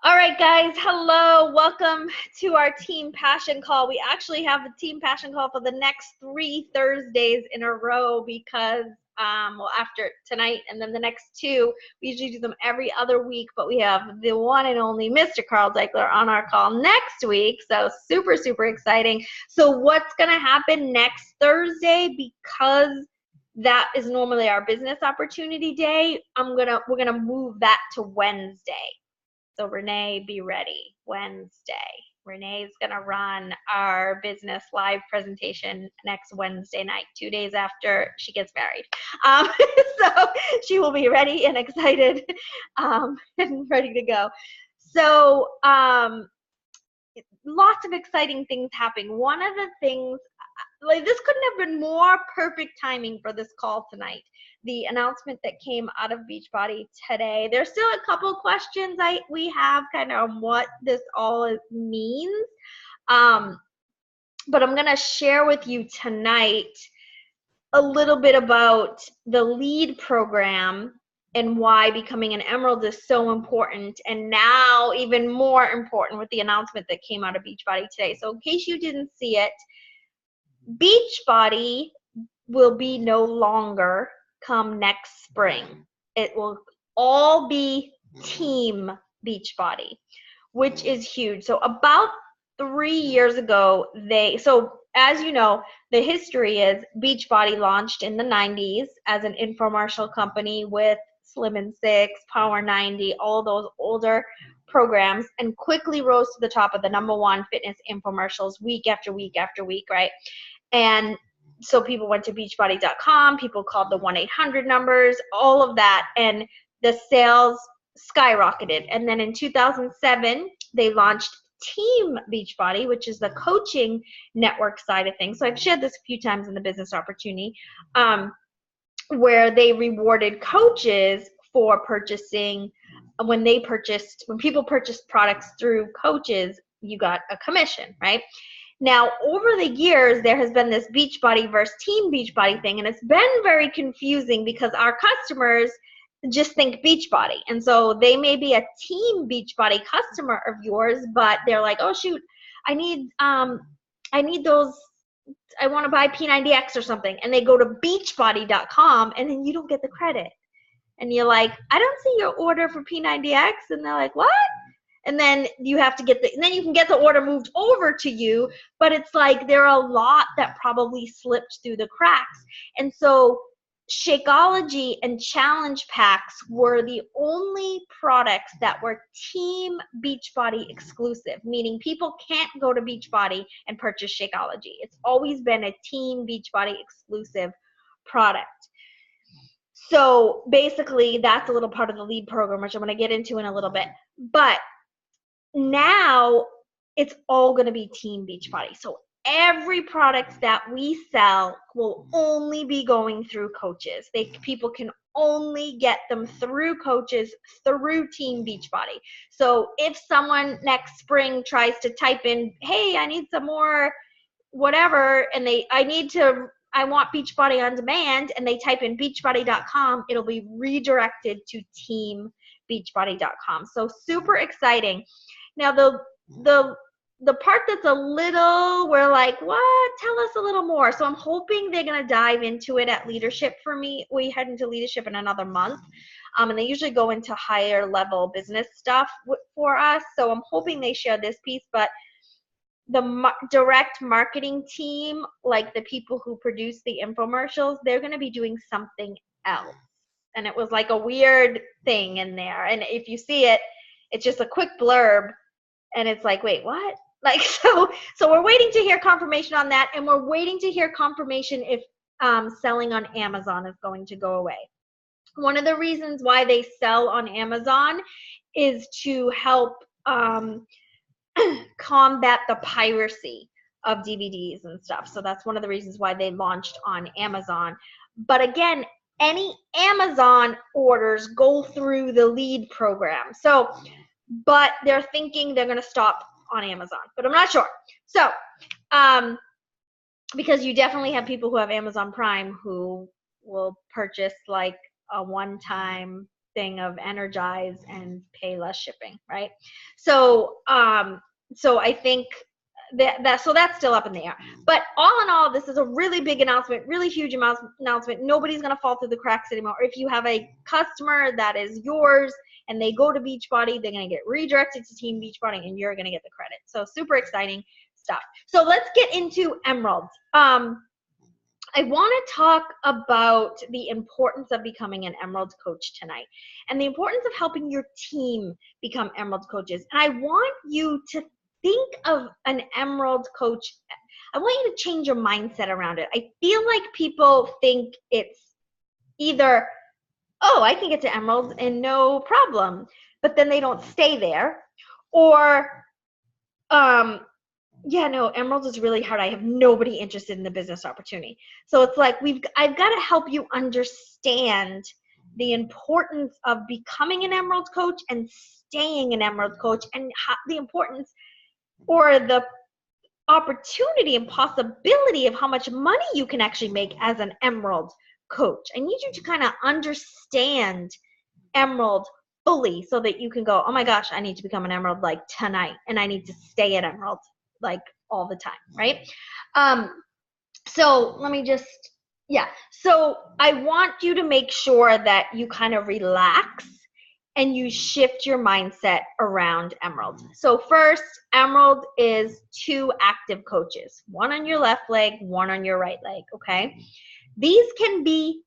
All right, guys. Hello. Welcome to our Team Passion Call. We actually have the Team Passion Call for the next 3 Thursdays in a row because, after tonight and then the next two, we usually do them every other week, but we have the one and only Mr. Carl Deichler on our call next week. So super, super exciting. So what's going to happen next Thursday, because that is normally our business opportunity day, we're gonna move that to Wednesday. So Renee, be ready. Wednesday. Renee's going to run our business live presentation next Wednesday night, 2 days after she gets married. So she will be ready and excited and ready to go. So lots of exciting things happening. One of the things, this couldn't have been more perfect timing for this call tonight. The announcement that came out of Beachbody today. There's still a couple questions we have kind of on what this all means. But I'm going to share with you tonight a little bit about the LEAD program and why becoming an Emerald is so important, and now even more important with the announcement that came out of Beachbody today. So in case you didn't see it, Beachbody will be no longer come next spring. It will all be Team Beachbody, which is huge. So about 3 years ago, as you know, the history is Beachbody launched in the 90s as an infomercial company with Slim and Six, Power 90, all those older programs, and quickly rose to the top of the #1 fitness infomercials week after week after week, right? And so people went to beachbody.com, people called the 1-800 numbers, all of that, and the sales skyrocketed. And then in 2007, they launched Team Beachbody, which is the coaching network side of things. So I've shared this a few times in the business opportunity, where they rewarded coaches for purchasing. When people purchased products through coaches, you got a commission, right? Now, over the years, there has been this Beachbody versus Team Beachbody thing, and it's been very confusing because our customers just think Beachbody. And so they may be a Team Beachbody customer of yours, but they're like, oh, shoot, I need those, I want to buy P90X or something. And they go to beachbody.com, and then you don't get the credit. And you're like, I don't see your order for P90X. And they're like, what? And then you have to and then you can get the order moved over to you, but it's like there are a lot that probably slipped through the cracks. And so Shakeology and Challenge Packs were the only products that were Team Beachbody exclusive, meaning people can't go to Beachbody and purchase Shakeology. It's always been a Team Beachbody exclusive product. So basically, that's a little part of the LEAD program, which I'm going to get into in a little bit. But now it's all going to be Team Beachbody. So every product that we sell will only be going through coaches. People can only get them through coaches, through Team Beachbody. So if someone next spring tries to type in, hey, I need some more whatever, and I want Beachbody on demand, and they type in beachbody.com, it'll be redirected to teambeachbody.com. So super exciting. Now the part that's a little, we're like, what? Tell us a little more. So I'm hoping they're going to dive into it at leadership for me. We head into leadership in another month. And they usually go into higher level business stuff for us. So I'm hoping they share this piece, but the direct marketing team, like the people who produce the infomercials, they're going to be doing something else. And it was like a weird thing in there. And if you see it, it's just a quick blurb. And it's like, wait, what? Like, so we're waiting to hear confirmation on that. And we're waiting to hear confirmation if selling on Amazon is going to go away. One of the reasons why they sell on Amazon is to help combat the piracy of DVDs and stuff. So that's one of the reasons why they launched on Amazon. But again, any Amazon orders go through the LEAD program. But they're thinking they're going to stop on Amazon, but I'm not sure. So, because you definitely have people who have Amazon Prime who will purchase like a one-time thing of energize and pay less shipping, right? So so I think so that's still up in the air. But all in all, this is a really big announcement, really huge announcement. Nobody's going to fall through the cracks anymore. If you have a customer that is yours and they go to Beachbody, they're going to get redirected to Team Beachbody and you're going to get the credit. So super exciting stuff. So let's get into Emeralds. I want to talk about the importance of becoming an Emerald coach tonight and the importance of helping your team become Emerald coaches. And I want you to think of an Emerald coach. I want you to change your mindset around it. I feel like people think it's either, oh, I can get to Emerald and no problem, but then they don't stay there. Or, yeah, no, Emerald is really hard. I have nobody interested in the business opportunity. So it's like I've got to help you understand the importance of becoming an Emerald coach and staying an Emerald coach, and the importance or the opportunity and possibility of how much money you can actually make as an Emerald coach. I need you to kind of understand Emerald fully so that you can go, oh my gosh, I need to become an Emerald like tonight, and I need to stay at Emerald like all the time, right? So let me just, so I want you to make sure that you kind of relax and you shift your mindset around Emerald. So first, Emerald is 2 active coaches, one on your left leg, one on your right leg, okay? These can be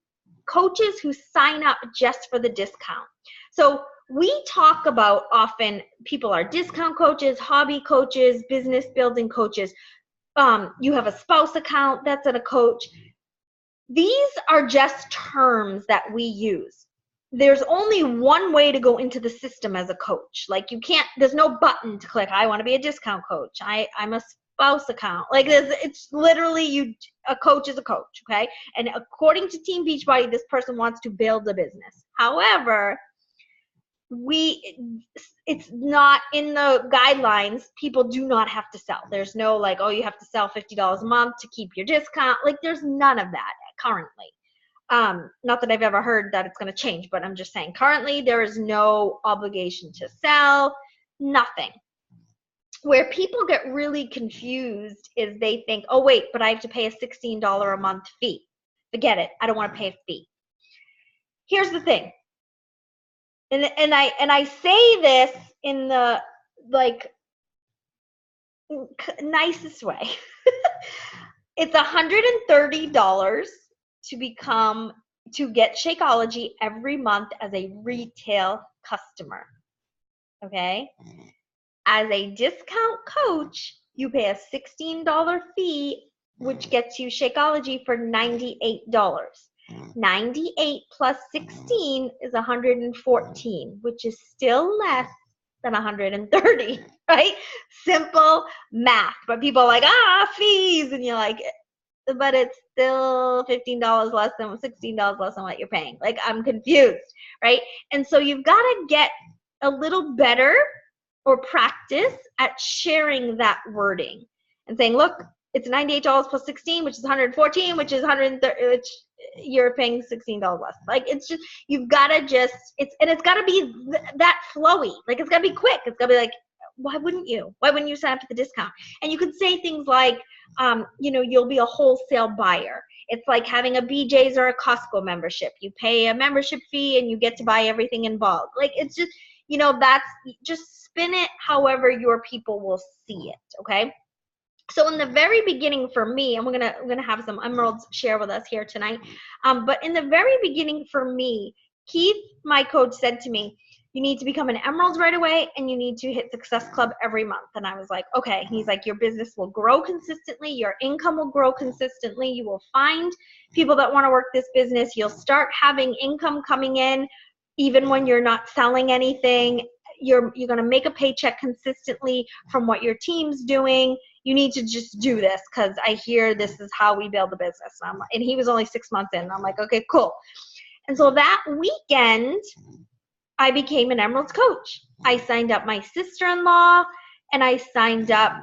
coaches who sign up just for the discount. So we talk about often people are discount coaches, hobby coaches, business building coaches. You have a spouse account, that's at a coach. These are just terms that we use. There's only one way to go into the system as a coach. Like you can't, there's no button to click, I want to be a discount coach. I'm a spouse account. Like it's literally a coach is a coach, okay? And according to Team Beachbody, this person wants to build a business. However, it's not in the guidelines. People do not have to sell. There's no like, oh, you have to sell $50 a month to keep your discount. Like there's none of that currently. Not that I've ever heard that it's going to change, but I'm just saying currently there is no obligation to sell, nothing. Where people get really confused is they think, oh wait, but I have to pay a $16 a month fee. Forget it. I don't want to pay a fee. Here's the thing. And I say this in the like nicest way. It's $130 to get Shakeology every month as a retail customer. Okay? As a discount coach, you pay a $16 fee, which gets you Shakeology for $98. 98 plus 16 is 114, which is still less than 130, right? Simple math. But people are like, fees. And you're like, but it's still $15 less than $16 less than what you're paying. Like, I'm confused, right? And so you've got to get a little better or practice at sharing that wording and saying, look, it's $98 plus 16, which is 114, which is 130, which you're paying $16 less. Like it's just, you've got to just, it's got to be that flowy. Like it's got to be quick. It's got to be like, why wouldn't you? Why wouldn't you sign up for the discount? And you could say things like, you'll be a wholesale buyer. It's like having a BJ's or a Costco membership. You pay a membership fee and you get to buy everything in bulk. Like it's just, that's just spin it however your people will see it. Okay. So in the very beginning for me, and we're gonna have some Emeralds share with us here tonight. But in the very beginning for me, Keith, my coach, said to me, you need to become an Emerald right away and you need to hit Success Club every month. And I was like, okay. He's like, your business will grow consistently, your income will grow consistently, you will find people that want to work this business, you'll start having income coming in even when you're not selling anything. You're going to make a paycheck consistently from what your team's doing. You need to just do this because I hear this is how we build a business. And he was only 6 months in. I'm like, okay, cool. And so that weekend, I became an Emerald's coach. I signed up my sister-in-law and I signed up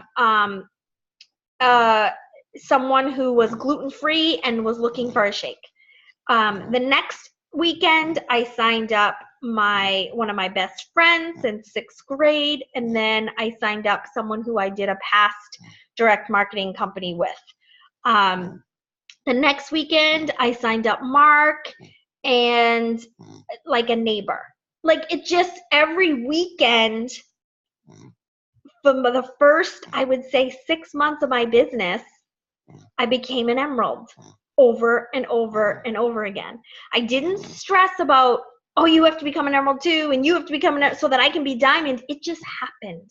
someone who was gluten-free and was looking for a shake. The next weekend, I signed up one of my best friends since 6th grade, and then I signed up someone who I did a past direct marketing company with. The next weekend, I signed up Mark and like a neighbor. Like it just every weekend from the first, I would say 6 months of my business, I became an emerald over and over and over again. I didn't stress about, oh, you have to become an emerald too, and you have to become so that I can be diamond. It just happened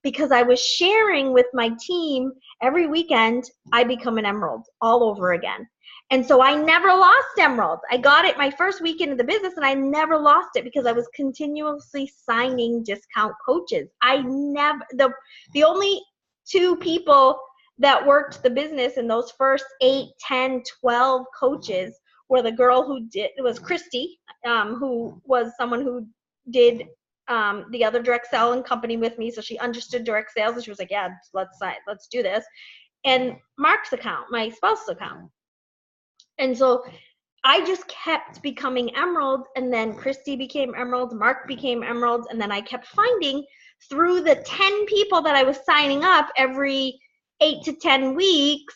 because I was sharing with my team every weekend, I become an emerald all over again. And so I never lost emerald. I got it my first weekend of the business and I never lost it because I was continuously signing discount coaches. The only 2 people that worked the business in those first 8, 10, 12 coaches were the girl who did, it was Christy, who was someone who did the other direct selling company with me. So she understood direct sales and she was like, yeah, let's do this. And Mark's account, my spouse's account. And so I just kept becoming emerald, and then Christy became emerald, Mark became emerald, and then I kept finding through the 10 people that I was signing up every 8 to 10 weeks,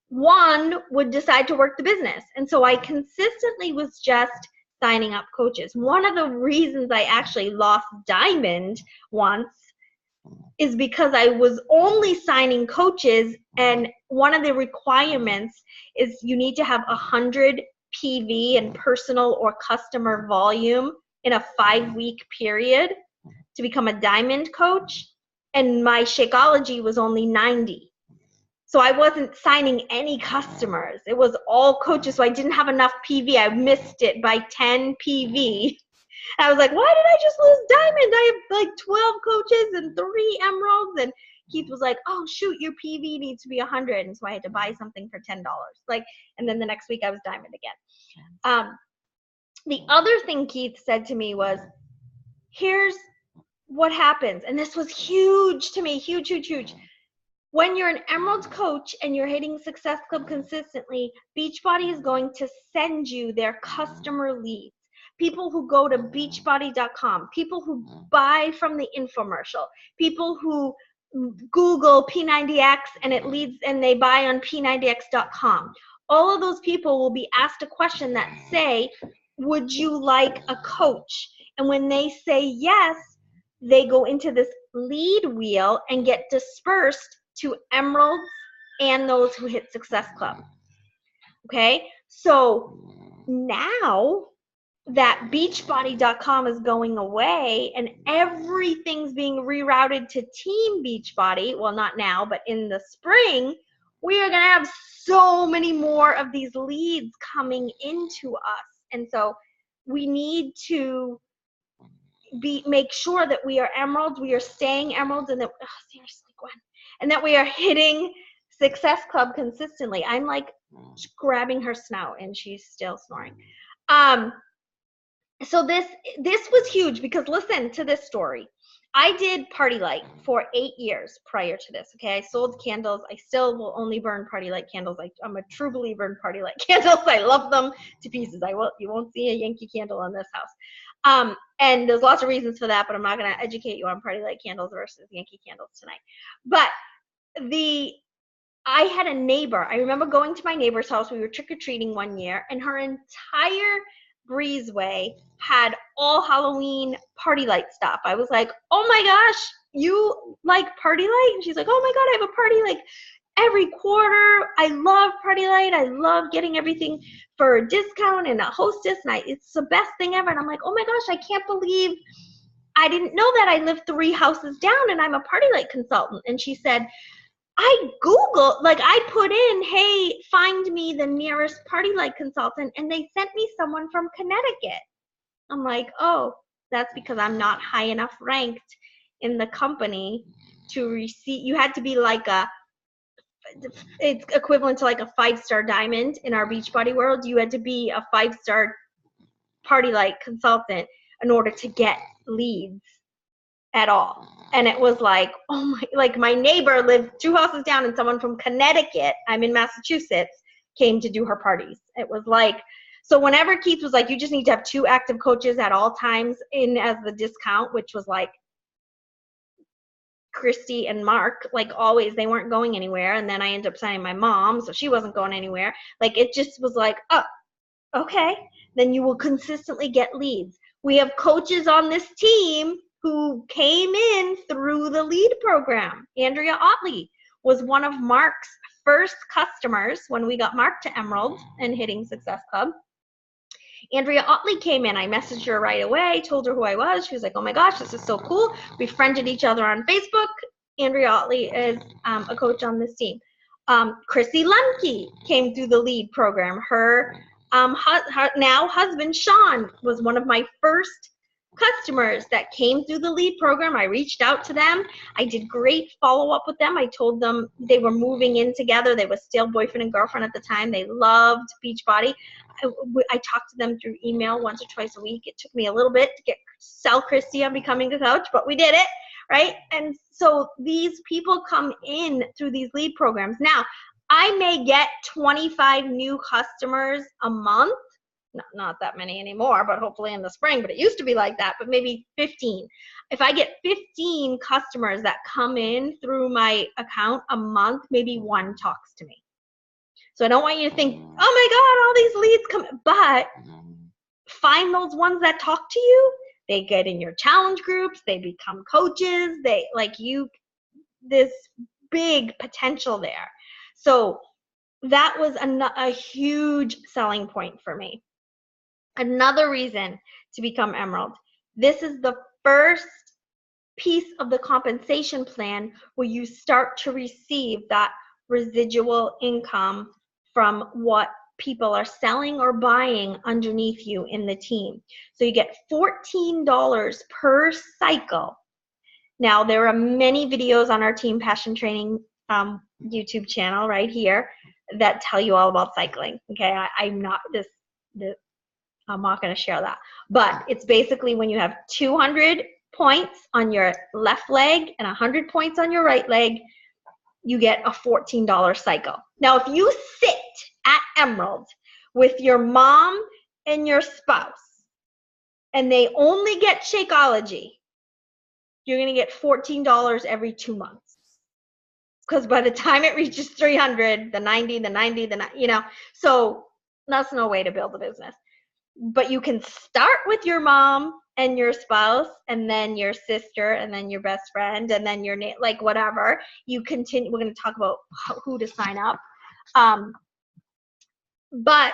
one would decide to work the business. And so I consistently was just signing up coaches. One of the reasons I actually lost diamond once is because I was only signing coaches, and one of the requirements is you need to have 100 PV and personal or customer volume in a 5-week period to become a diamond coach, and my Shakeology was only 90. So I wasn't signing any customers. It was all coaches, so I didn't have enough PV. I missed it by 10 PV. I was like, why did I just lose diamond? I have like 12 coaches and 3 emeralds. And Keith was like, oh, shoot, your PV needs to be 100. And so I had to buy something for $10. And then the next week I was diamond again. The other thing Keith said to me was, here's what happens. And this was huge to me, huge, huge, huge. When you're an emerald coach and you're hitting Success Club consistently, Beachbody is going to send you their customer leads. People who go to beachbody.com, people who buy from the infomercial, people who Google P90X and it leads and they buy on P90X.com. All of those people will be asked a question that say, would you like a coach? And when they say yes, they go into this lead wheel and get dispersed to emeralds and those who hit Success Club. Okay, so now that Beachbody.com is going away and everything's being rerouted to Team Beachbody, well, not now, but in the spring, we are going to have so many more of these leads coming into us. And so we need to make sure that we are emeralds, we are staying emeralds, and that, seriously, Gwen, and that we are hitting Success Club consistently. I'm like grabbing her snout and she's still snoring. So this was huge because listen to this story. I did Party Light for 8 years prior to this. Okay, I sold candles. I still will only burn Party Light candles. I'm a true believer in Party Light candles. I love them to pieces. You won't see a Yankee candle in this house. And there's lots of reasons for that, but I'm not going to educate you on Party Light candles versus Yankee candles tonight. But I had a neighbor. I remember going to my neighbor's house. We were trick-or-treating one year, and her entire breezeway had all Halloween Party Light stuff. I was like, oh my gosh, you like Party Light? And she's like, oh my God, I have a party like every quarter. I love Party Light. I love getting everything for a discount and a hostess night. It's the best thing ever. And I'm like, oh my gosh, I can't believe I didn't know that. I live 3 houses down and I'm a Party Light consultant. And she said, I Googled, I put in, hey, find me the nearest Party Light consultant, and they sent me someone from Connecticut. I'm like, oh, that's because I'm not high enough ranked in the company to receive. You had to be it's equivalent to like a 5-star diamond in our Beachbody world. You had to be a 5-star Party Light consultant in order to get leads at all. And it was like, oh my, my neighbor lived 2 houses down and someone from Connecticut, I'm in Massachusetts, came to do her parties. It was like So whenever Keith was like, you just need to have 2 active coaches at all times in as the discount, which was like Christy and Mark, like always, they weren't going anywhere. And then I ended up signing my mom, so she wasn't going anywhere. Like it just was like, oh, okay, then you will consistently get leads. We have coaches on this team who came in through the lead program. Andrea Otley was one of Mark's first customers when we got Mark to Emerald and Hitting Success Club. Andrea Otley came in. I messaged her right away, told her who I was. She was like, oh my gosh, this is so cool. We friended each other on Facebook. Andrea Otley is a coach on this team. Chrissy Lemke came through the lead program. Her now husband, Sean, was one of my first customers that came through the lead program. I reached out to them. I did great follow-up with them. I told them they were moving in together. They were still boyfriend and girlfriend at the time. They loved Beachbody. I talked to them through email once or twice a week. It took me a little bit to sell Christy on becoming a coach, but we did it, right? And so these people come in through these lead programs. Now, I may get 25 new customers a month. Not that many anymore, but hopefully in the spring. But it used to be like that, but maybe 15. If I get 15 customers that come in through my account a month, maybe 1 talks to me. So I don't want you to think, oh my God, all these leads come, but find those ones that talk to you. They get in your challenge groups. They become coaches. They this big potential there. So that was a huge selling point for me. Another reason to become Emerald. This is the first piece of the compensation plan where you start to receive that residual income from what people are selling or buying underneath you in the team. So you get $14 per cycle. Now, there are many videos on our Team Passion Training YouTube channel right here that tell you all about cycling. Okay, I'm not going to share that. But it's basically when you have 200 points on your left leg and 100 points on your right leg, you get a $14 cycle. Now, if you sit at Emerald with your mom and your spouse, and they only get Shakeology, you're going to get $14 every 2 months. Because by the time it reaches 300, the 90, so that's no way to build a business. But you can start with your mom and your spouse, and then your sister, and then your best friend, and then your like whatever. You continue. We're going to talk about who to sign up. But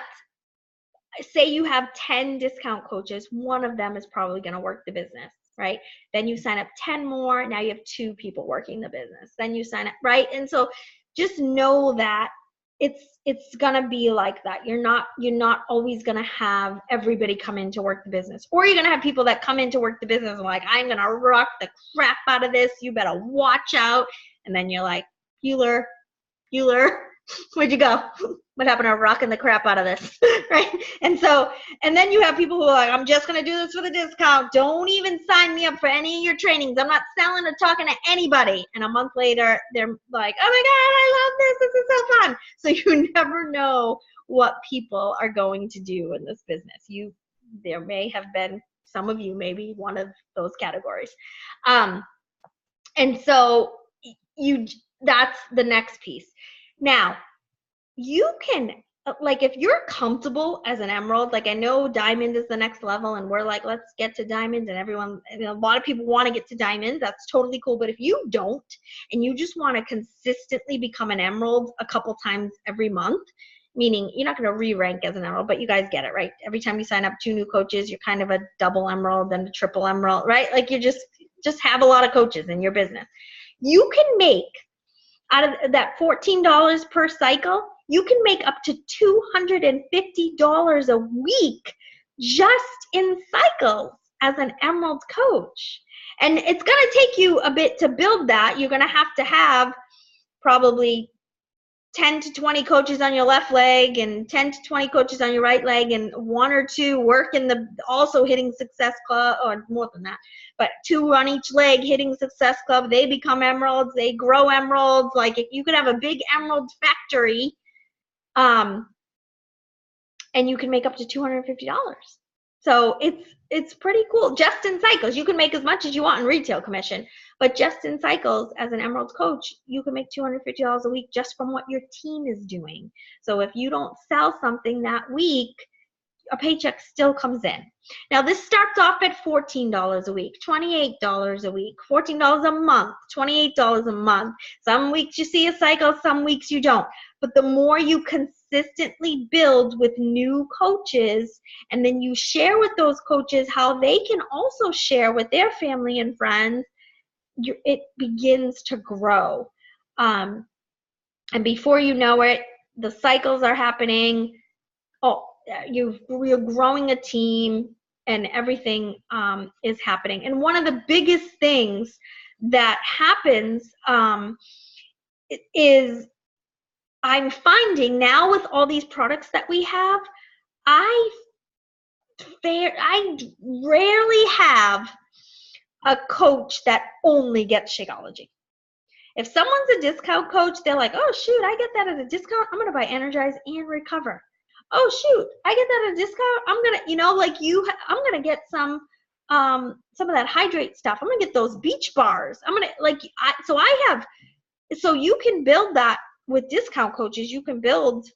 say you have 10 discount coaches, one of them is probably going to work the business, right? Then you sign up 10 more. Now you have 2 people working the business. Then you sign up, right? And so just know that it's gonna be like that. You're not always gonna have everybody come in to work the business, or you're gonna have people that come in to work the business and like, I'm gonna rock the crap out of this. You better watch out. And then you're like, Bueller, where'd you go? What happened to rocking the crap out of this, right? And then you have people who are like, I'm just gonna do this for the discount. Don't even sign me up for any of your trainings. I'm not selling or talking to anybody. And a month later, they're like, oh my God, I love this. This is so fun. So you never know what people are going to do in this business. There may have been some of you, maybe one of those categories. And so that's the next piece. Now, you can, like, if you're comfortable as an Emerald, like I know Diamond is the next level and we're like, let's get to Diamond, and a lot of people want to get to Diamond. That's totally cool. But if you don't, and you just want to consistently become an Emerald a couple times every month, meaning you're not going to re-rank as an Emerald, but you guys get it, right? Every time you sign up 2 new coaches, you're kind of a double Emerald, then a triple Emerald, right? Like you just have a lot of coaches in your business. You can make, out of that $14 per cycle, you can make up to $250 a week just in cycles as an Emerald coach. And it's going to take you a bit to build that. You're going to have probably 10 to 20 coaches on your left leg and 10 to 20 coaches on your right leg, and 1 or 2 work in also Hitting Success Club, or more than that, but 2 on each leg Hitting Success Club. They become Emeralds. They grow Emeralds. Like, if you could have a big Emerald factory, and you can make up to $250. So it's pretty cool. Just in cycles, you can make as much as you want in retail commission, but just in cycles as an Emeralds coach, you can make $250 a week just from what your team is doing. So if you don't sell something that week, a paycheck still comes in. Now this starts off at $14 a week, $28 a week, $14 a month, $28 a month. Some weeks you see a cycle, some weeks you don't. But the more you consistently build with new coaches, and then you share with those coaches how they can also share with their family and friends, it begins to grow. And before you know it, the cycles are happening. You're growing a team, and everything is happening. And one of the biggest things that happens is I'm finding now with all these products that we have, I rarely have a coach that only gets Shakeology. If someone's a discount coach, they're like, oh shoot, I get that at a discount, I'm gonna buy Energize and Recover. Oh shoot, I get that at a discount, I'm gonna, I'm gonna get some of that Hydrate stuff. I'm gonna get those beach bars. I'm gonna so you can build that with discount coaches. You can build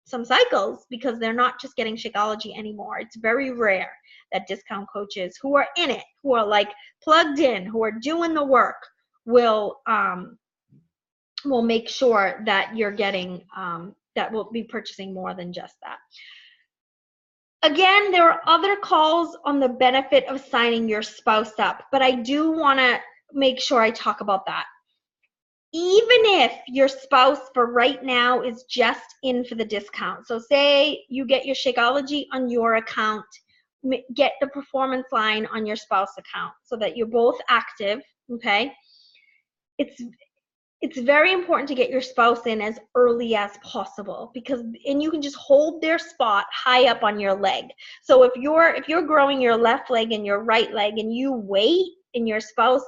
some cycles because they're not just getting Shakeology anymore. It's very rare that discount coaches who are in it, who are like plugged in, who are doing the work, will make sure that you're getting that will be purchasing more than just that. Again, there are other calls on the benefit of signing your spouse up, but I do want to make sure I talk about that. Even if your spouse for right now is just in for the discount, so say you get your Shakeology on your account, get the performance line on your spouse account so that you're both active, okay? It's very important to get your spouse in as early as possible, and you can just hold their spot high up on your leg. So if you're growing your left leg and your right leg and you wait and your spouse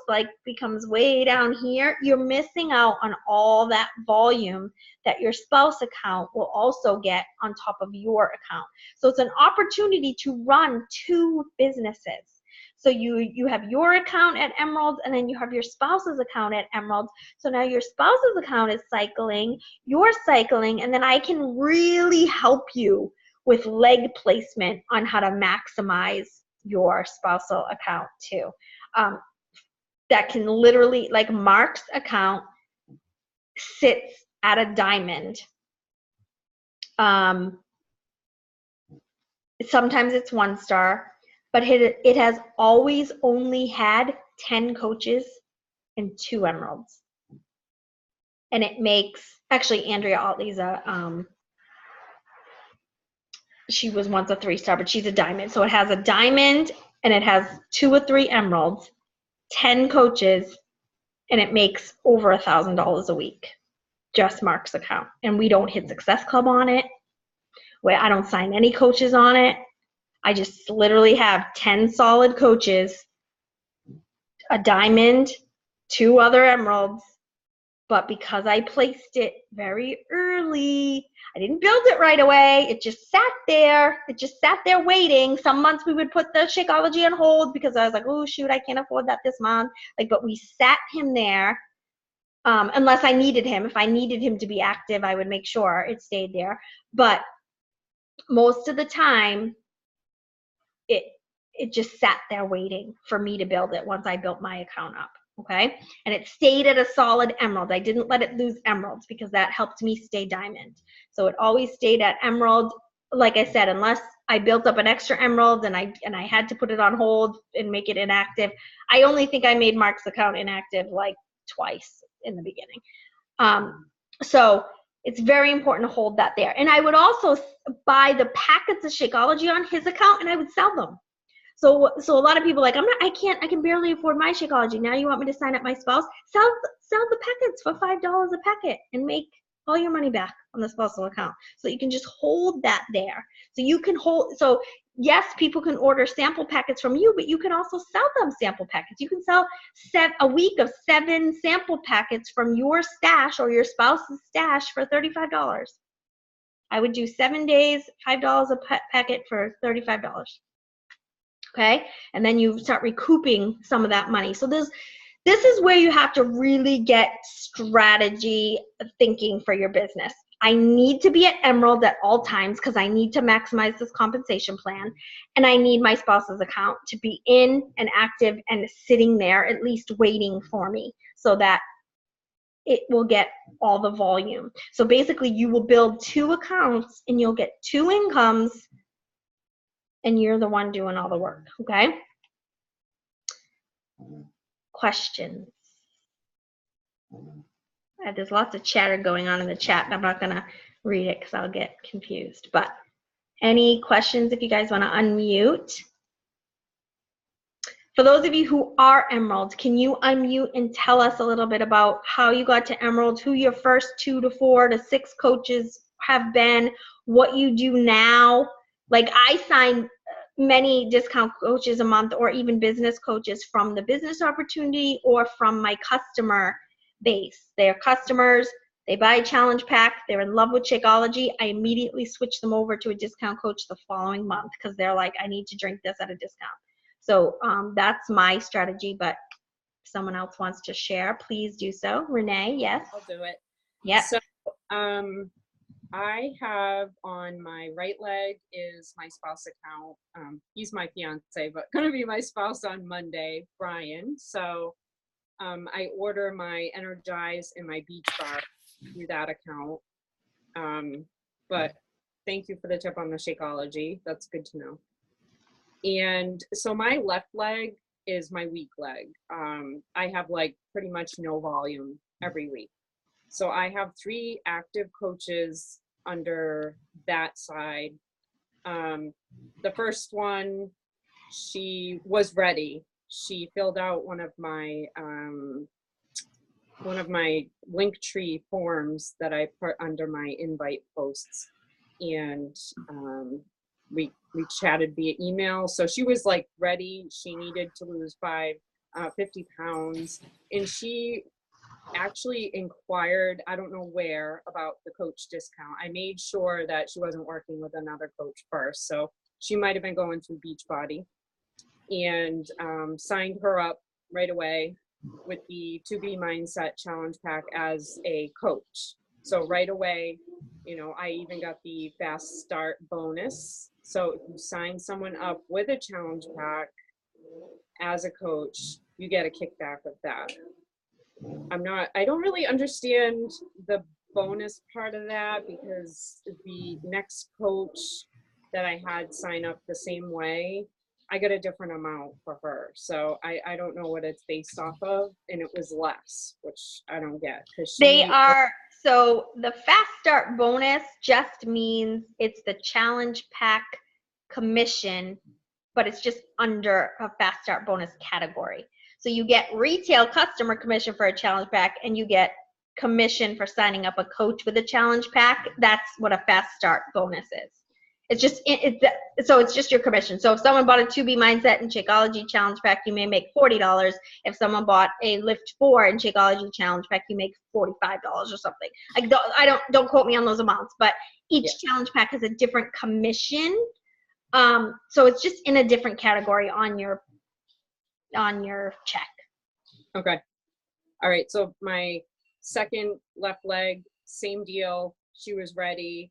becomes way down here, you're missing out on all that volume that your spouse account will also get on top of your account. So it's an opportunity to run two businesses. So you have your account at Emeralds, and then you have your spouse's account at Emeralds. So now your spouse's account is cycling, you're cycling, and then I can really help you with leg placement on how to maximize your spousal account too. That can literally, like Mark's account sits at a diamond. Sometimes it's 1 star. But it has always only had 10 coaches and 2 Emeralds. And it makes, actually Andrea Otley's she was once a 3-star, but she's a diamond. So it has a diamond and it has 2 or 3 Emeralds, 10 coaches, and it makes over $1,000 a week. Just Mark's account. And we don't hit Success Club on it. I don't sign any coaches on it. I just literally have 10 solid coaches, a diamond, 2 other Emeralds, but because I placed it very early, I didn't build it right away. It just sat there. It just sat there waiting. Some months we would put the Shakeology on hold because I was like, oh shoot, I can't afford that this month. But we sat him there unless I needed him. If I needed him to be active, I would make sure it stayed there. But most of the time, it just sat there waiting for me to build it once I built my account up, okay? And it stayed at a solid Emerald. I didn't let it lose Emeralds because that helped me stay diamond. So it always stayed at Emerald. Like I said, unless I built up an extra Emerald and I had to put it on hold and make it inactive. I only think I made Mark's account inactive like twice in the beginning. So it's very important to hold that there. And I would also buy the packets of Shakeology on his account and I would sell them. So a lot of people are like, I can barely afford my Shakeology. Now you want me to sign up my spouse? Sell the packets for $5 a packet and make all your money back on the spousal account. So you can just hold that there. So you can so yes, people can order sample packets from you, but you can also sell them sample packets. You can sell a week of 7 sample packets from your stash or your spouse's stash for $35. I would do 7 days, $5 a packet for $35. Okay, and then you start recouping some of that money. So this is where you have to really get strategy thinking for your business. I need to be at Emerald at all times because I need to maximize this compensation plan, and I need my spouse's account to be in and active and sitting there at least waiting for me so that it will get all the volume. So basically you will build 2 accounts and you'll get 2 incomes, and you're the one doing all the work. Okay? Questions? There's lots of chatter going on in the chat, and I'm not going to read it because I'll get confused. But any questions if you guys want to unmute? For those of you who are Emerald, can you unmute and tell us a little bit about how you got to Emerald, who your first 2 to 4 to 6 coaches have been, what you do now? Like, I sign many discount coaches a month, or even business coaches, from the business opportunity or from my customer base. They're customers, they buy a challenge pack, they're in love with Shakeology. I immediately switch them over to a discount coach the following month because they're like, I need to drink this at a discount. So that's my strategy, but if someone else wants to share, please do so. Renee, yes? I'll do it. Yes. So I have on my right leg is my spouse account. He's my fiance, but going to be my spouse on Monday, Brian. So I order my Energize and my Beach Bar through that account. But thank you for the tip on the Shakeology. That's good to know. And so my left leg is my weak leg. I have like pretty much no volume every week. So I have 3 active coaches under that side. The first one, she was ready. She filled out one of my Linktree forms that I put under my invite posts, and we chatted via email. So she was like ready. She needed to lose 50 pounds, and she actually inquired, I don't know where, about the coach discount. I made sure that she wasn't working with another coach first. So she might have been going through Beachbody, and signed her up right away with the To Be Mindset Challenge Pack as a coach. So right away, you know, I even got the fast start bonus. So if you sign someone up with a challenge pack as a coach, you get a kickback of that. I don't really understand the bonus part of that, because the next coach that I had sign up the same way, I got a different amount for her. So I don't know what it's based off of, and it was less, which I don't get. So the fast start bonus just means it's the challenge pack commission, but it's just under a fast start bonus category. So you get retail customer commission for a challenge pack, and you get commission for signing up a coach with a challenge pack. That's what a fast start bonus is. It's just it's just your commission. So if someone bought a To Be Mindset and Shakeology challenge pack, you may make $40. If someone bought a Lift 4 and Shakeology challenge pack, you make $45 or something. Like, don't quote me on those amounts, but each challenge pack has a different commission. So it's just in a different category on your check. Okay. All right. So my second left leg, same deal. She was ready.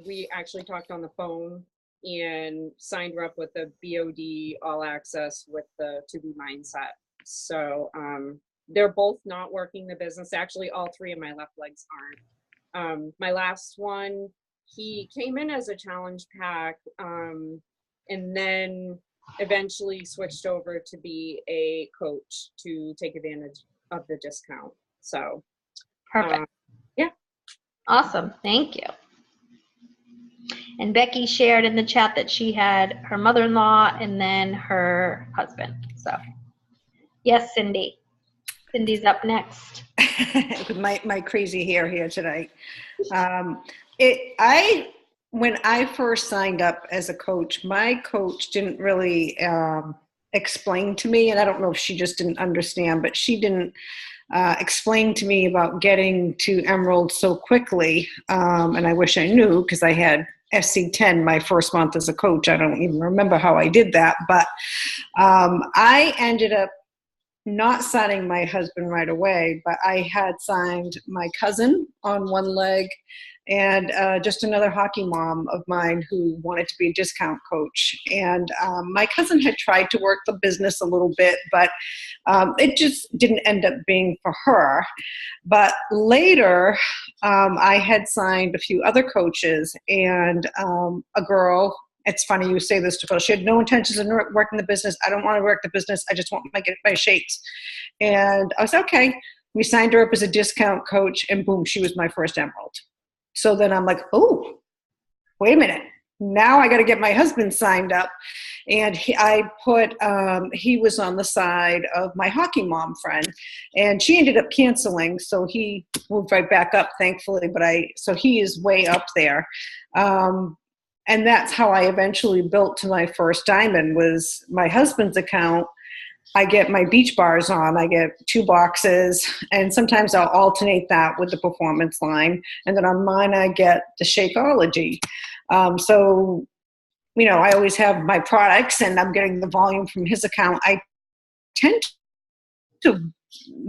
We actually talked on the phone and signed her up with the BOD All Access with the To Be Mindset. So they're both not working the business. Actually, all 3 of my left legs aren't. My last one, he came in as a challenge pack, and then eventually switched over to be a coach to take advantage of the discount. So perfect. Yeah. Awesome. Thank you. And Becky shared in the chat that she had her mother-in-law and then her husband. So yes, Cindy. Cindy's up next. With my crazy hair here tonight. When I first signed up as a coach, my coach didn't really explain to me, and I don't know if she just didn't understand, but she didn't explain to me about getting to Emerald so quickly. And I wish I knew, because I had SC10 my first month as a coach. I don't even remember how I did that, but I ended up not signing my husband right away, but I had signed my cousin on one leg and just another hockey mom of mine who wanted to be a discount coach. And my cousin had tried to work the business a little bit, but it just didn't end up being for her. But later, I had signed a few other coaches, and a girl, it's funny you say this to Phil, she had no intentions of working the business. I don't want to work the business. I just want to get my shakes. And I was okay. We signed her up as a discount coach, and boom, she was my first Emerald. So then I'm like, oh, wait a minute. Now I got to get my husband signed up. And he was on the side of my hockey mom friend, and she ended up canceling. So he moved right back up, thankfully. So he is way up there. And that's how I eventually built to my first diamond, was my husband's account. I get my beach bars on, I get 2 boxes, and sometimes I'll alternate that with the performance line. And then on mine, I get the Shakeology. So, I always have my products, and I'm getting the volume from his account. I tend to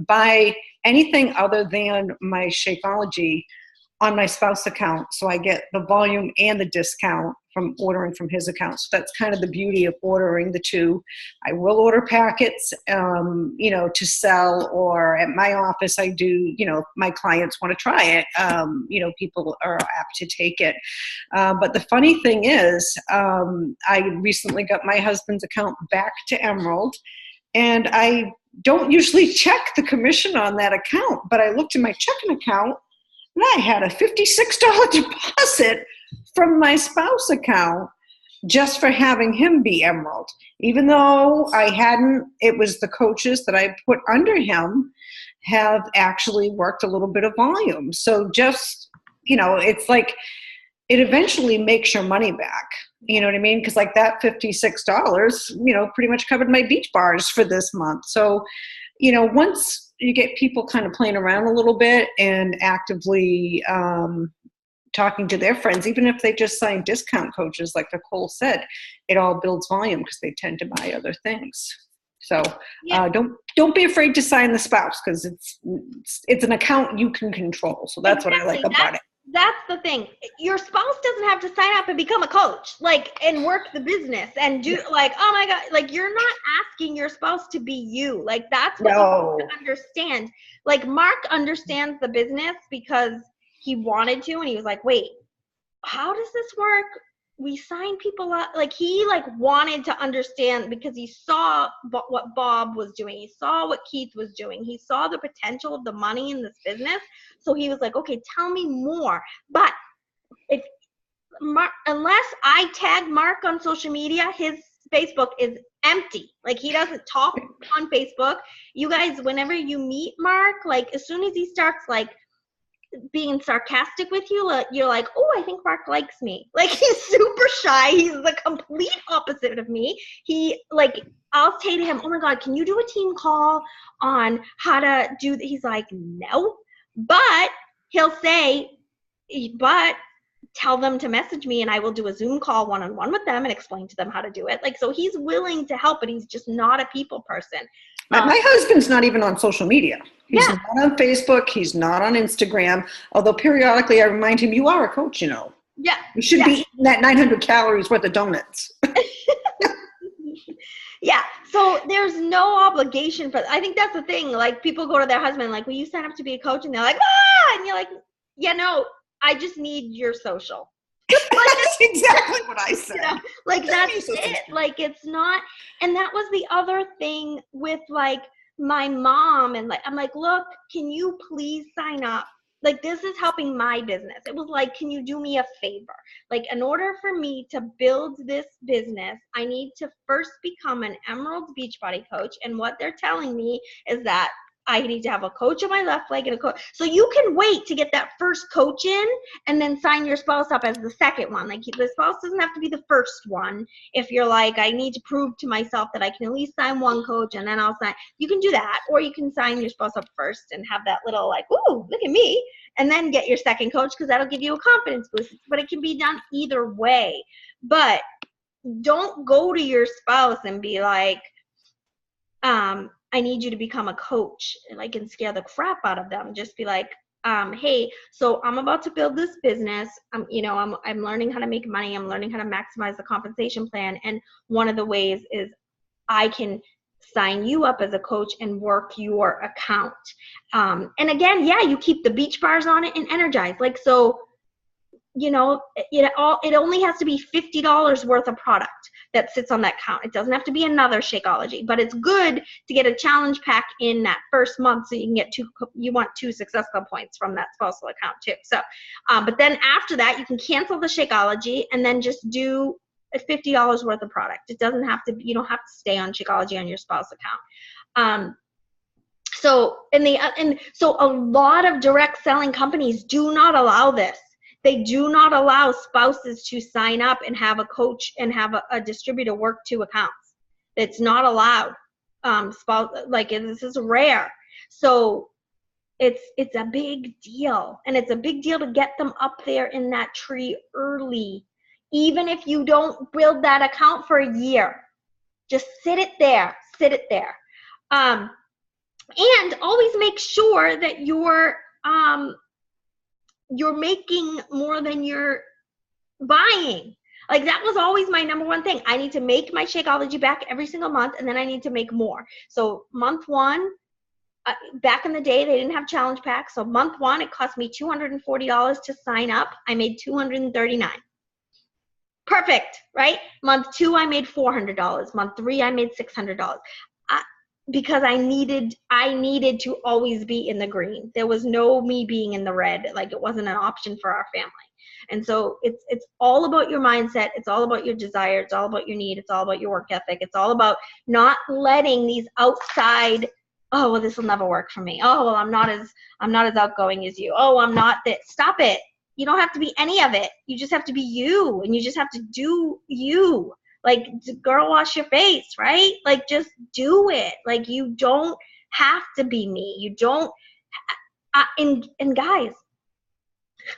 buy anything other than my Shakeology on my spouse account, so I get the volume and the discount from ordering from his account. So that's kind of the beauty of ordering the two. I will order packets, to sell, or at my office I do, my clients want to try it. People are apt to take it. But the funny thing is, I recently got my husband's account back to Emerald, and I don't usually check the commission on that account, but I looked in my checking account, and I had a $56 deposit from my spouse account just for having him be Emerald. Even though it was the coaches that I put under him have actually worked a little bit of volume. So just, it's like, it eventually makes your money back. You know what I mean? Because like that $56, pretty much covered my beach bars for this month. So, once you get people kind of playing around a little bit and actively talking to their friends, even if they just sign discount coaches, like Nicole said, it all builds volume because they tend to buy other things. So don't be afraid to sign the spouse, because it's an account you can control. So that's exactly what I like about it. That's the thing. Your spouse doesn't have to sign up and become a coach, and work the business and do oh my God, you're not asking your spouse to be you. That's what you have to understand. Mark understands the business because he wanted to, and he was like, wait, how does this work? We sign people up. He wanted to understand, because he saw what Bob was doing. He saw what Keith was doing. He saw the potential of the money in this business. So he was like, okay, tell me more. But unless I tag Mark on social media, his Facebook is empty. He doesn't talk on Facebook. You guys, whenever you meet Mark, as soon as he starts being sarcastic with you, you're like, oh, I think Mark likes me. He's super shy. He's the complete opposite of me. I'll say to him, oh my God, can you do a team call on how to do that? He's like, no, but he'll say, but tell them to message me and I will do a Zoom call one-on-one with them and explain to them how to do it. So he's willing to help, but he's just not a people person. My husband's not even on social media. He's not on Facebook. He's not on Instagram. Although periodically I remind him, you are a coach, Yeah. You should be eating that 900 calories worth of donuts. Yeah. So there's no obligation I think that's the thing. People go to their husband, will you sign up to be a coach? And they're like, ah! And you're like, yeah, no, I just need your social. That's exactly what I said. That's it. It's not. And that was the other thing with my mom, and I'm like, look, can you please sign up? This is helping my business. It was can you do me a favor? In order for me to build this business, I need to first become an Emerald Beachbody coach. And what they're telling me is that I need to have a coach on my left leg and a coach. So you can wait to get that first coach in and then sign your spouse up as the second one. Like the spouse doesn't have to be the first one. If you're like, I need to prove to myself that I can at least sign one coach and then I'll sign. You can do that. Or you can sign your spouse up first and have that little like, ooh, look at me. And then get your second coach because that'll give you a confidence boost. But it can be done either way. But don't go to your spouse and be like, I need you to become a coach, like, and scare the crap out of them. Just be like, hey, so I'm about to build this business. I'm learning how to make money. I'm learning how to maximize the compensation plan. And one of the ways is I can sign you up as a coach and work your account. And again, yeah, you keep the beach bars on it and Energize. Like, so, it only has to be $50 worth of product that sits on that account. It doesn't have to be another Shakeology, but it's good to get a challenge pack in that first month so you can get you want 2 Success Club points from that spousal account too. So, but then after that, you can cancel the Shakeology and then just do $50 worth of product. It doesn't have to, you don't have to stay on Shakeology on your spouse account. So a lot of direct selling companies do not allow this. They do not allow spouses to sign up and have a coach and have a distributor work 2 accounts. It's not allowed. This is rare. So it's a big deal. And it's a big deal to get them up there in that tree early. Even if you don't build that account for a year, just sit it there. And always make sure that you're making more than you're buying. Like, that was always my number one thing. I need to make my Shakeology back every single month, and then I need to make more. So month 1, back in the day, they didn't have challenge packs. So month 1, it cost me $240 to sign up. I made $239. Perfect, right? Month 2, I made $400. Month 3, I made $600. Because I needed to always be in the green. There was no me being in the red. Like, it wasn't an option for our family. And so it's all about your mindset. It's all about your desire. It's all about your need. It's all about your work ethic. It's all about not letting these outside, oh, well, this will never work for me. Oh, well, I'm not as outgoing as you. Oh, I'm not this. Stop it. You don't have to be any of it. You just have to be you, and you just have to do you. Like, girl, wash your face, right? Like, just do it. Like, you don't have to be me. You don't. And guys,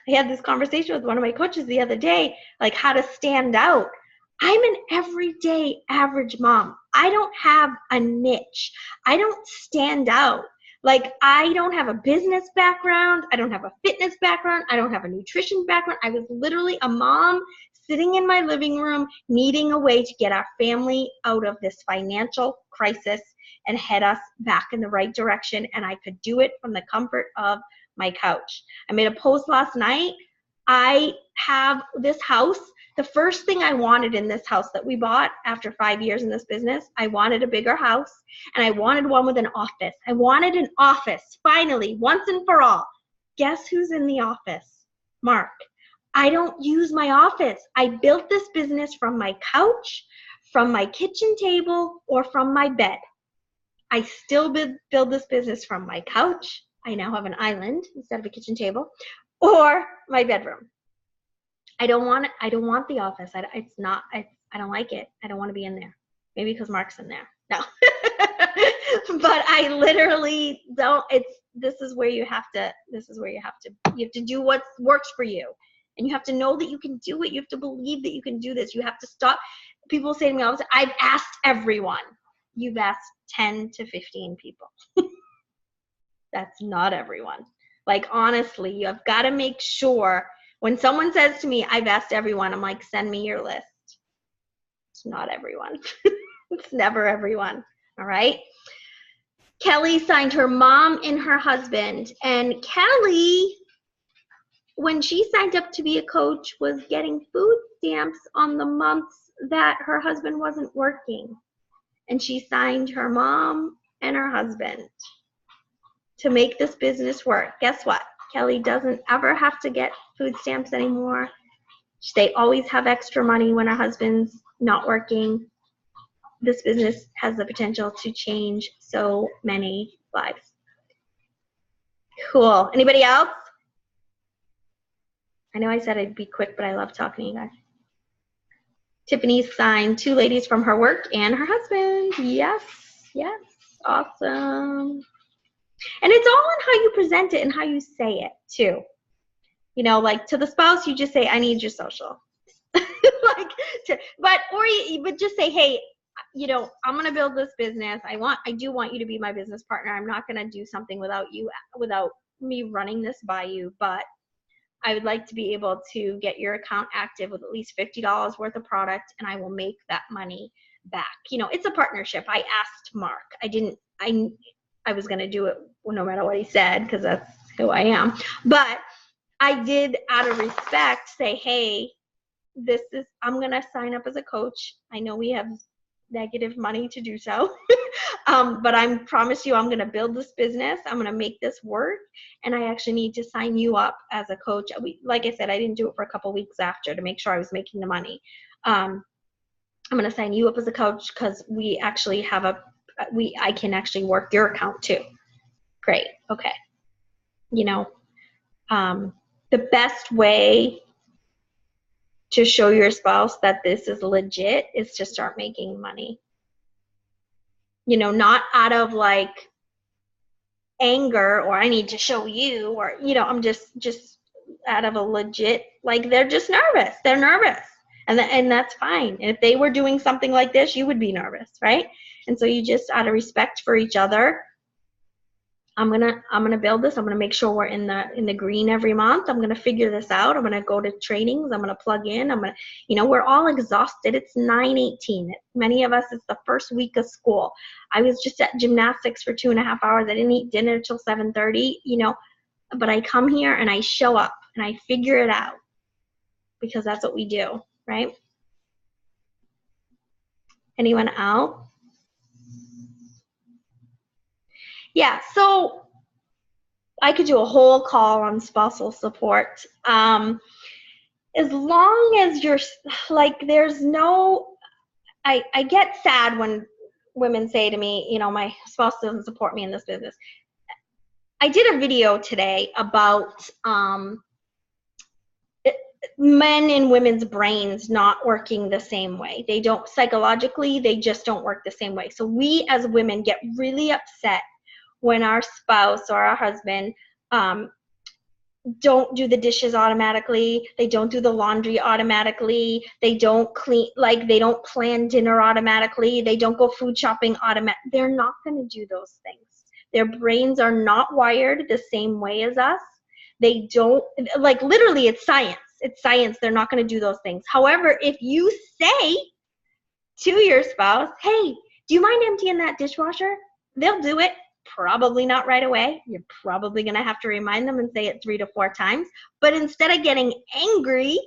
I had this conversation with one of my coaches the other day, like how to stand out. I'm an everyday average mom. I don't have a niche. I don't stand out. Like, I don't have a business background. I don't have a fitness background. I don't have a nutrition background. I was literally a mom sitting in my living room, needing a way to get our family out of this financial crisis and head us back in the right direction. And I could do it from the comfort of my couch. I made a post last night. I have this house. The first thing I wanted in this house that we bought after 5 years in this business, I wanted a bigger house, and I wanted one with an office. I wanted an office, finally, once and for all. Guess who's in the office? Mark. I don't use my office. I built this business from my couch, from my kitchen table, or from my bed. I still build this business from my couch. I now have an island instead of a kitchen table, or my bedroom. I don't want the office. I don't like it. I don't want to be in there. Maybe because Mark's in there. No. But I literally don't. This is where you have to do what works for you. And you have to know that you can do it. You have to believe that you can do this. You have to stop. People say to me all the time, I've asked everyone. You've asked 10 to 15 people. That's not everyone. Like, honestly, you have got to make sure when someone says to me, I've asked everyone, I'm like, send me your list. It's not everyone. It's never everyone. All right. Kelly signed her mom and her husband. And Kelly, when she signed up to be a coach, was getting food stamps on the months that her husband wasn't working. And she signed her mom and her husband to make this business work. Guess what? Kelly doesn't ever have to get food stamps anymore. They always have extra money when her husband's not working. This business has the potential to change so many lives. Cool. Anybody else? I know I said I'd be quick, but I love talking to you guys. Tiffany signed 2 ladies from her work and her husband. Yes. Yes. Awesome. And it's all on how you present it and how you say it too. You know, like to the spouse, you just say, I need your social. But just say, hey, you know, I'm going to build this business. I do want you to be my business partner. I'm not going to do something without me running this by you, but I would like to be able to get your account active with at least $50 worth of product, and I will make that money back. You know, it's a partnership. I asked Mark. I was going to do it no matter what he said, because that's who I am. But I did, out of respect, say, hey, I'm going to sign up as a coach. I know we have negative money to do so. But I promise you, I'm going to build this business. I'm going to make this work. And I actually need to sign you up as a coach. Like I said, I didn't do it for a couple weeks after to make sure I was making the money. I'm going to sign you up as a coach because we actually have I can actually work your account too. Great. Okay. You know, the best way to show your spouse that this is legit is to start making money. You know, not out of like anger or I need to show you, or, you know, I'm just out of a legit, like they're just nervous. They're nervous. And that's fine. And if they were doing something like this, you would be nervous, right? And so you just, out of respect for each other, I'm gonna build this. I'm gonna make sure we're in the green every month. I'm gonna figure this out. I'm gonna go to trainings. I'm gonna plug in. You know, we're all exhausted. It's 9:18. Many of us, it's the first week of school. I was just at gymnastics for 2.5 hours. I didn't eat dinner till 7:30. You know, but I come here and I show up and I figure it out because that's what we do, right? Anyone else? Yeah, so I could do a whole call on spousal support. As long as you're like, there's no, I get sad when women say to me, you know, my spouse doesn't support me in this business. I did a video today about men and women's brains not working the same way. They don't, psychologically, they just don't work the same way. So we as women get really upset when our spouse or our husband don't do the dishes automatically, they don't do the laundry automatically, they don't clean, like they don't plan dinner automatically, they don't go food shopping automatically. They're not going to do those things. Their brains are not wired the same way as us. They don't, like literally it's science. It's science. They're not going to do those things. However, if you say to your spouse, hey, do you mind emptying that dishwasher? They'll do it. Probably not right away. You're probably going to have to remind them and say it 3 to 4 times. But instead of getting angry,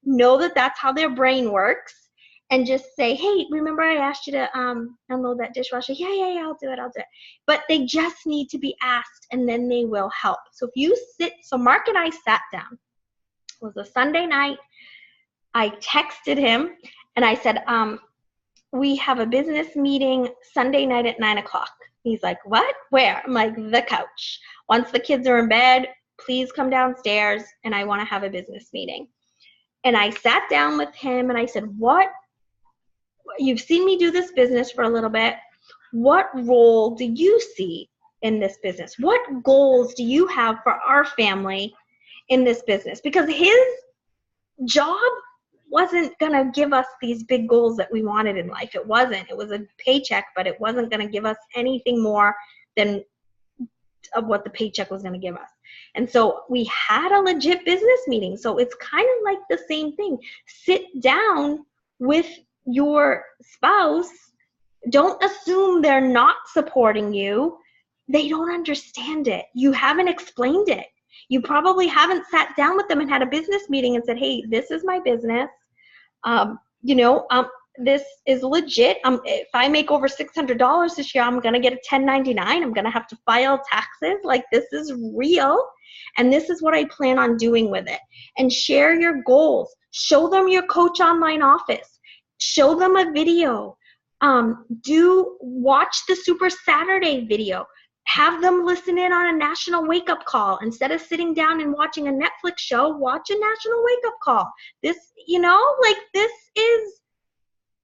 know that that's how their brain works. And just say, hey, remember I asked you to unload that dishwasher? Yeah, I'll do it. But they just need to be asked, and then they will help. So if you so Mark and I sat down. It was a Sunday night. I texted him, and I said, we have a business meeting Sunday night at 9 o'clock. He's like, what? Where? I'm like, the couch. Once the kids are in bed, please come downstairs, and I want to have a business meeting. And I sat down with him, and I said, you've seen me do this business for a little bit. What role do you see in this business? What goals do you have for our family in this business? Because his job wasn't going to give us these big goals that we wanted in life. It wasn't. It was a paycheck, but it wasn't going to give us anything more than what the paycheck was going to give us. And so we had a legit business meeting. So it's kind of like the same thing. Sit down with your spouse. Don't assume they're not supporting you. They don't understand it. You haven't explained it. You probably haven't sat down with them and had a business meeting and said, hey, this is my business. This is legit. If I make over $600 this year, I'm going to get a 1099. I'm going to have to file taxes. Like, this is real. And this is what I plan on doing with it. And share your goals. Show them your Coach Online office. Show them a video. Watch the Super Saturday video. Have them listen in on a national wake-up call. Instead of sitting down and watching a Netflix show, watch a national wake-up call. This, like this is,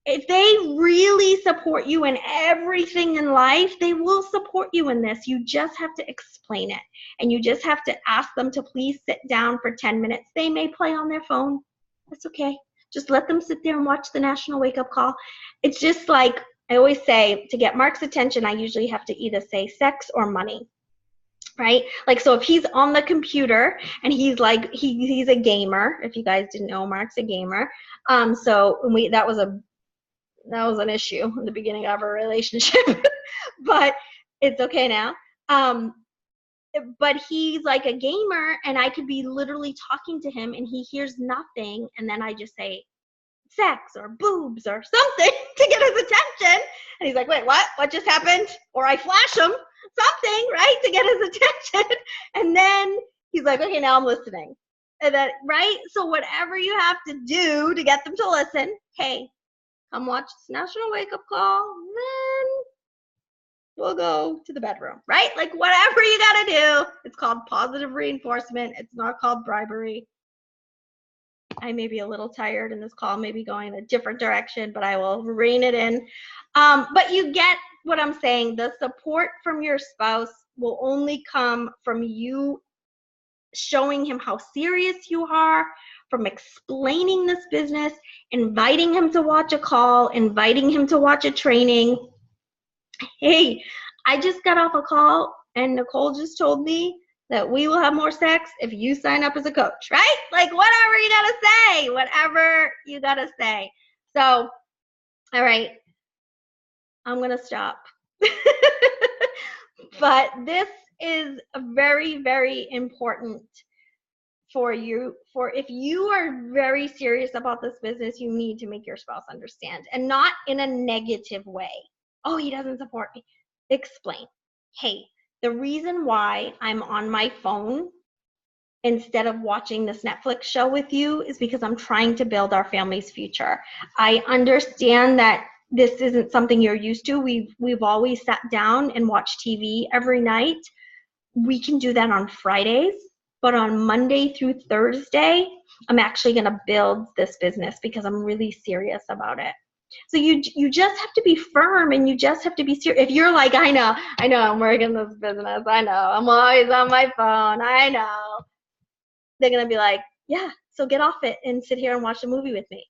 if they really support you in everything in life, they will support you in this. You just have to explain it. And you just have to ask them to please sit down for 10 minutes. They may play on their phone. That's okay. Just let them sit there and watch the national wake-up call. It's just like, I always say, to get Mark's attention, I usually have to either say sex or money, right? Like, so if he's on the computer and he's like, he's a gamer. If you guys didn't know, Mark's a gamer. So that was an issue in the beginning of our relationship, but it's okay now. But he's like a gamer, and I could be literally talking to him and he hears nothing, and then I just say sex or boobs or something to get his attention, and he's like, wait, what just happened? Or I flash him something, right, to get his attention, and then he's like, okay, now I'm listening. And then, right, so whatever you have to do to get them to listen, hey, come watch this national wake-up call, then we'll go to the bedroom, right? Like, whatever you gotta do. It's called positive reinforcement. It's not called bribery. I may be a little tired, and this call may be going a different direction, but I will rein it in. But you get what I'm saying. The support from your spouse will only come from you showing him how serious you are, from explaining this business, inviting him to watch a call, inviting him to watch a training. Hey, I just got off a call and Nicole just told me that we will have more sex if you sign up as a coach, right? Like, whatever you gotta say. So, all right, I'm gonna stop. But this is very, very important for you. For if you are very serious about this business, you need to make your spouse understand, and not in a negative way. Oh, he doesn't support me. Explain. Hey, the reason why I'm on my phone instead of watching this Netflix show with you is because I'm trying to build our family's future. I understand that this isn't something you're used to. We've always sat down and watched TV every night. We can do that on Fridays, but on Monday through Thursday, I'm actually going to build this business because I'm really serious about it. So you just have to be firm, and you just have to be serious. If you're like, I know I'm working this business, I know I'm always on my phone, I know, they're going to be like, yeah, so get off it and sit here and watch a movie with me,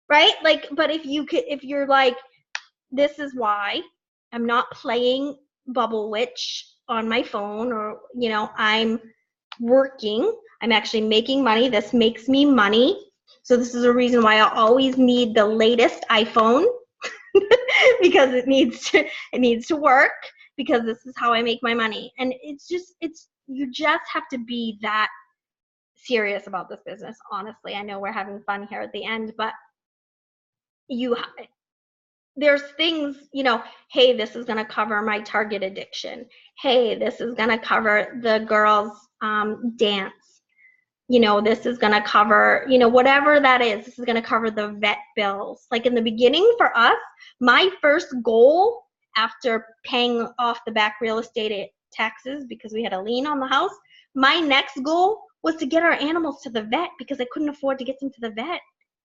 right? Like, but if you're like, this is why I'm not playing Bubble Witch on my phone, or, I'm working, I'm actually making money, this makes me money. So this is a reason why I always need the latest iPhone because it needs to work, because this is how I make my money. And you just have to be that serious about this business. Honestly, I know we're having fun here at the end, but there's things, hey, this is going to cover my Target addiction. Hey, this is going to cover the girls' dance. This is going to cover, whatever that is, this is going to cover the vet bills. Like, in the beginning for us, my first goal after paying off the back real estate taxes, because we had a lien on the house, my next goal was to get our animals to the vet, because I couldn't afford to get them to the vet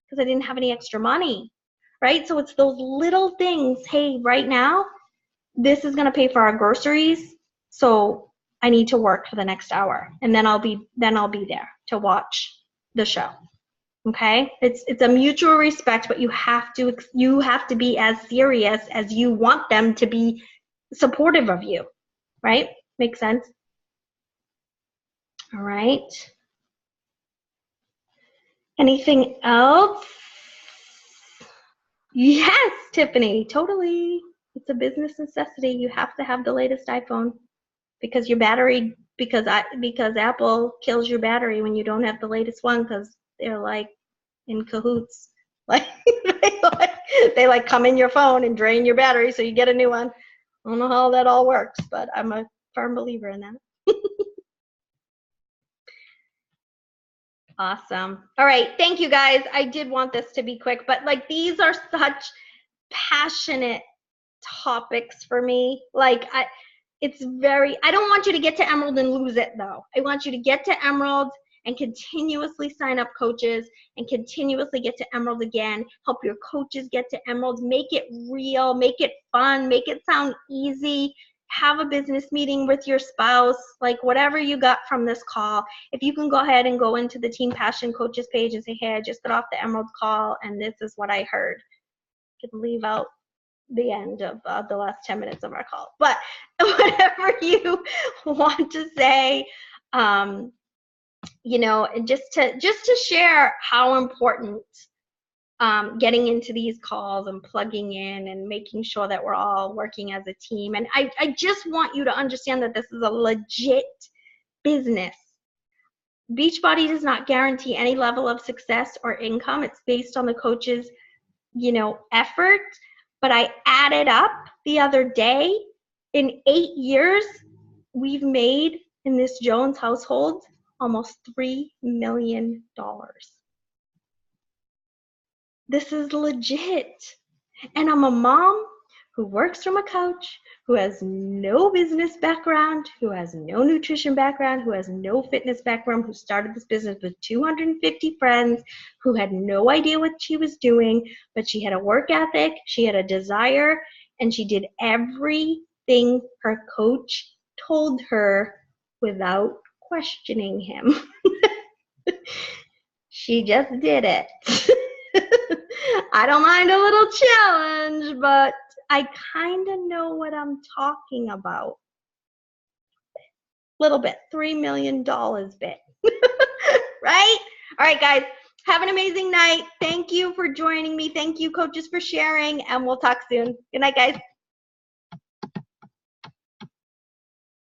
because I didn't have any extra money, right? So it's those little things. Hey, right now, this is going to pay for our groceries, so I need to work for the next hour, and then I'll be there to watch the show. Okay? It's a mutual respect, but you have to be as serious as you want them to be supportive of you. Right? Makes sense? All right. Anything else? Yes, Tiffany, totally. It's a business necessity. You have to have the latest iPhone. Because your battery, because Apple kills your battery when you don't have the latest one, because they're like in cahoots. Like they like come in your phone and drain your battery so you get a new one. I don't know how that all works, but I'm a firm believer in that. Awesome. All right, thank you guys. I did want this to be quick, but like, these are such passionate topics for me. Like, It's I don't want you to get to Emerald and lose it though. I want you to get to Emerald and continuously sign up coaches and continuously get to Emerald again. Help your coaches get to Emerald. Make it real, make it fun, make it sound easy. Have a business meeting with your spouse, like whatever you got from this call. If you can go ahead and go into the Team Passion Coaches page and say, hey, I just got off the Emerald call and this is what I heard. You can leave out the end of the last 10 minutes of our call. But whatever you want to say, you know, and just to share how important getting into these calls and plugging in and making sure that we're all working as a team. And I just want you to understand that this is a legit business. Beachbody does not guarantee any level of success or income. It's based on the coach's, you know, effort. But I added up the other day, in 8 years, we've made in this Jones household almost $3 million. This is legit. And I'm a mom who works from a couch, who has no business background, who has no nutrition background, who has no fitness background, who started this business with 250 friends, who had no idea what she was doing, but she had a work ethic, she had a desire, and she did everything her coach told her without questioning him. She just did it. I don't mind a little challenge, but I kind of know what I'm talking about. Little bit, $3 million bit. Right? All right, guys, have an amazing night. Thank you for joining me. Thank you, coaches, for sharing, and we'll talk soon. Good night, guys.